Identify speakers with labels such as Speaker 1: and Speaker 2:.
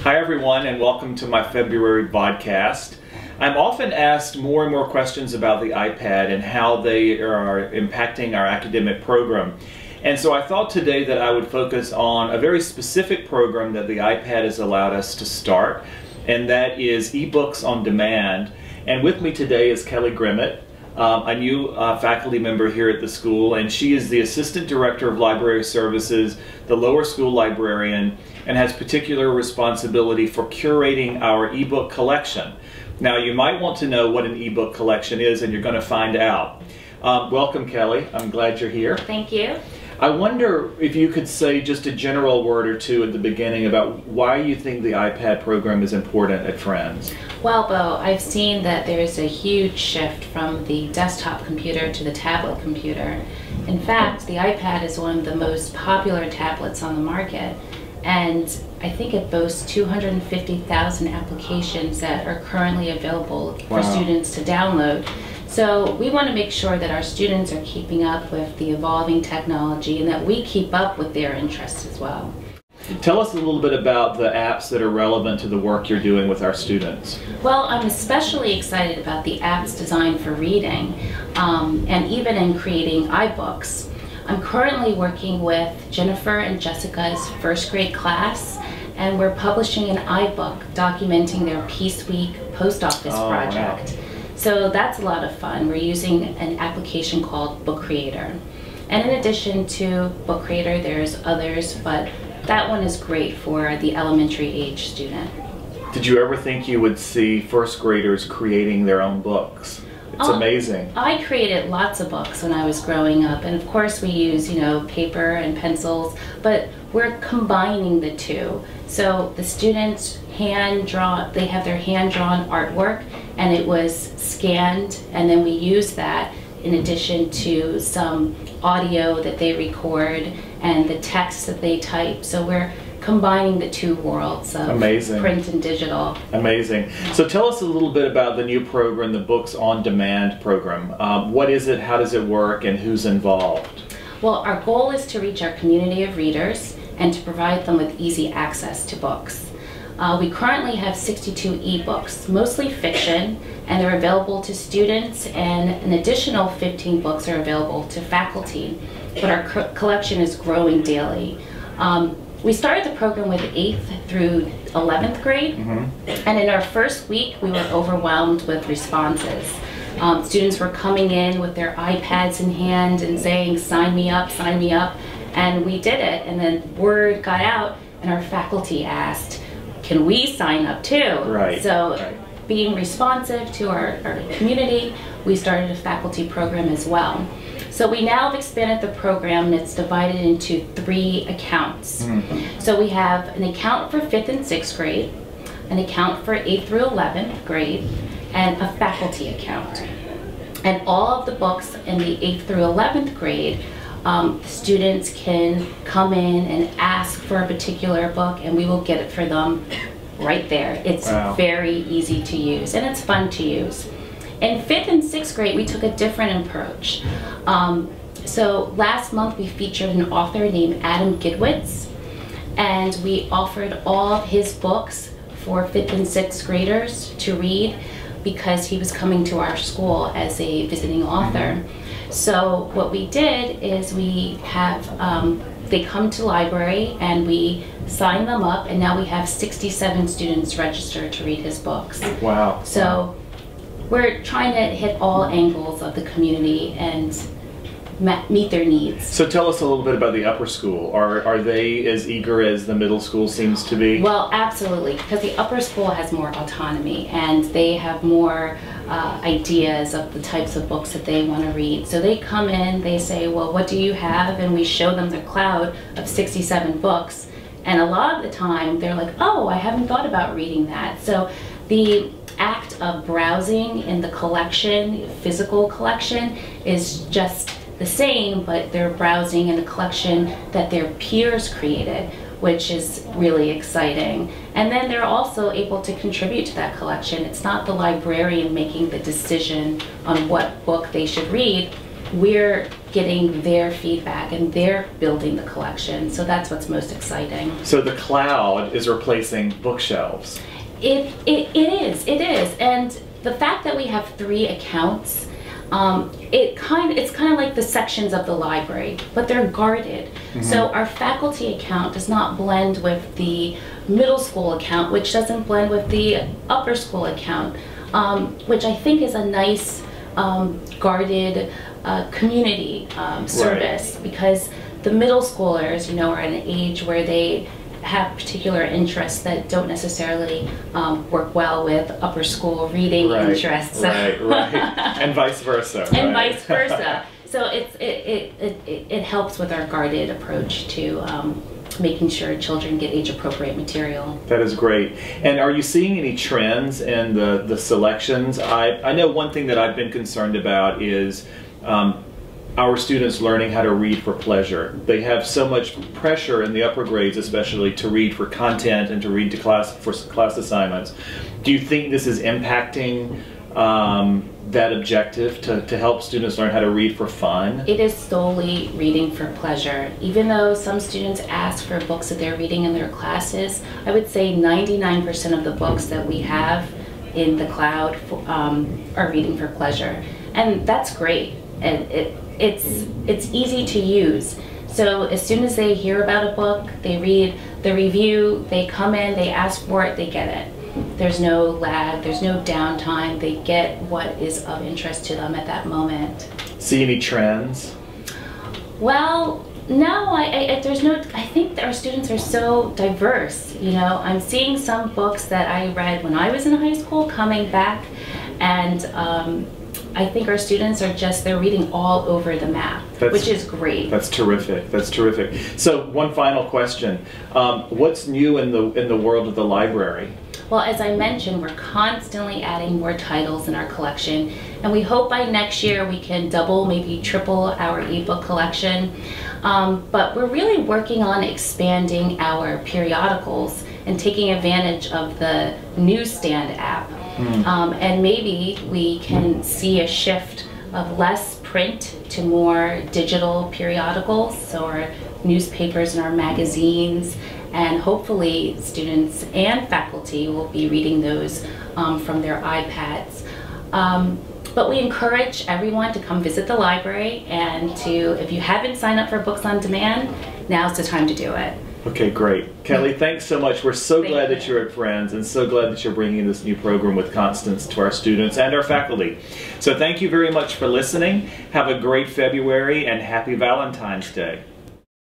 Speaker 1: Hi everyone, and welcome to my February VodCast. I'm often asked more and more questions about the iPad and how they are impacting our academic program. And so I thought today that I would focus on a very specific program that the iPad has allowed us to start, and that is eBooks on Demand. And with me today is Kelly Grimmett, a new faculty member here at the school, and she is the Assistant Director of Library Services, the lower school librarian, and has particular responsibility for curating our eBook collection. Now, you might want to know what an eBook collection is, and you're going to find out. Welcome, Kelly. I'm glad you're here.
Speaker 2: Thank you.
Speaker 1: I wonder if you could say just a general word or two at the beginning about why you think the iPad program is important at Friends.
Speaker 2: Well, Bo, I've seen that there's a huge shift from the desktop computer to the tablet computer. In fact, the iPad is one of the most popular tablets on the market, and I think it boasts 250,000 applications that are currently available for students to download. So we want to make sure that our students are keeping up with the evolving technology and that we keep up with their interests as well.
Speaker 1: Tell us a little bit about the apps that are relevant to the work you're doing with our students.
Speaker 2: Well, I'm especially excited about the apps designed for reading and even in creating iBooks. I'm currently working with Jennifer and Jessica's first grade class, and we're publishing an iBook documenting their Peace Week post office project.
Speaker 1: Wow.
Speaker 2: So that's a lot of fun. We're using an application called Book Creator. And in addition to Book Creator, there's others, but that one is great for the elementary age student.
Speaker 1: Did you ever think you would see first graders creating their own books? It's amazing.
Speaker 2: I created lots of books when I was growing up, and of course we use, paper and pencils, but we're combining the two. So the students they have their hand-drawn artwork, and it was scanned, and then we use that in addition to some audio that they record and the text that they type. So we're combining the two worlds of print and digital.
Speaker 1: Amazing. So tell us a little bit about the new program, the Books on Demand program. What is it, how does it work, and who's involved?
Speaker 2: Well, our goal is to reach our community of readers and to provide them with easy access to books. We currently have 62 ebooks, mostly fiction, and they're available to students, and an additional 15 books are available to faculty, but our collection is growing daily. We started the program with 8th through 11th grade, and in our first week we were overwhelmed with responses. Students were coming in with their iPads in hand and saying, sign me up, and we did it, and then word got out and our faculty asked, can we sign up too? Being responsive to our community, we started a faculty program as well. So we now have expanded the program, and it's divided into 3 accounts. So we have an account for 5th and 6th grade, an account for 8th through 11th grade, and a faculty account. And all of the books in the 8th through 11th grade, students can come in and ask for a particular book, and we will get it for them right there. It's very easy to use, and it's fun to use. In 5th and 6th grade, we took a different approach. So last month we featured an author named Adam Gidwitz, and we offered all of his books for 5th and 6th graders to read because he was coming to our school as a visiting author. So what we did is we have, they come to library and we sign them up, and now we have 67 students registered to read his books.
Speaker 1: Wow.
Speaker 2: So we're trying to hit all angles of the community and meet their needs.
Speaker 1: So tell us a little bit about the upper school. Are they as eager as the middle school seems to be?
Speaker 2: Well, absolutely, because the upper school has more autonomy and they have more ideas of the types of books that they want to read. So they come in, they say, well, what do you have? And we show them the cloud of 67 books. And a lot of the time they're like, oh, I haven't thought about reading that. So the act of browsing in the collection, physical collection, is just the same, but they're browsing in a collection that their peers created, which is really exciting. And then they're also able to contribute to that collection. It's not the librarian making the decision on what book they should read. we're getting their feedback and they're building the collection. So that's what's most exciting.
Speaker 1: So the cloud is replacing bookshelves.
Speaker 2: It is. And the fact that we have 3 accounts, it's kind of like the sections of the library, but they're guarded. So our faculty account does not blend with the middle school account, which doesn't blend with the upper school account, which I think is a nice guarded community service, because the middle schoolers, are at an age where they have particular interests that don't necessarily work well with upper school reading interests.
Speaker 1: Right. And vice versa.
Speaker 2: And vice versa. So it helps with our guarded approach to making sure children get age-appropriate material.
Speaker 1: That is great. And are you seeing any trends in the selections? I know one thing that I've been concerned about is our students learning how to read for pleasure. They have so much pressure in the upper grades, especially, to read for content and to read to for class assignments. Do you think this is impacting that objective to help students learn how to read for fun?
Speaker 2: It is solely reading for pleasure. Even though some students ask for books that they're reading in their classes, I would say 99% of the books that we have in the cloud are reading for pleasure. And that's great. And it's easy to use. So as soon as they hear about a book, they read the review, they come in, they ask for it, they get it. There's no lag, there's no downtime. They get what is of interest to them at that moment.
Speaker 1: See any trends?
Speaker 2: Well, no, there's no. I think that our students are so diverse. I'm seeing some books that I read when I was in high school coming back, and I think our students are they're reading all over the map, which is great.
Speaker 1: That's terrific. That's terrific. So one final question. What's new in the world of the library?
Speaker 2: Well, as I mentioned, we're constantly adding more titles in our collection, and we hope by next year we can double, maybe triple our ebook collection. But we're really working on expanding our periodicals and taking advantage of the newsstand app. And maybe we can see a shift of less print to more digital periodicals, so our newspapers and our magazines, and hopefully students and faculty will be reading those from their iPads. But we encourage everyone to come visit the library, and if you haven't signed up for Books on Demand, now's the time to do it.
Speaker 1: Okay, great. Kelly, thanks so much. We're so glad that you're at Friends, and so glad that you're bringing this new program with Constance to our students and our faculty. So thank you very much for listening. Have a great February, and happy Valentine's Day.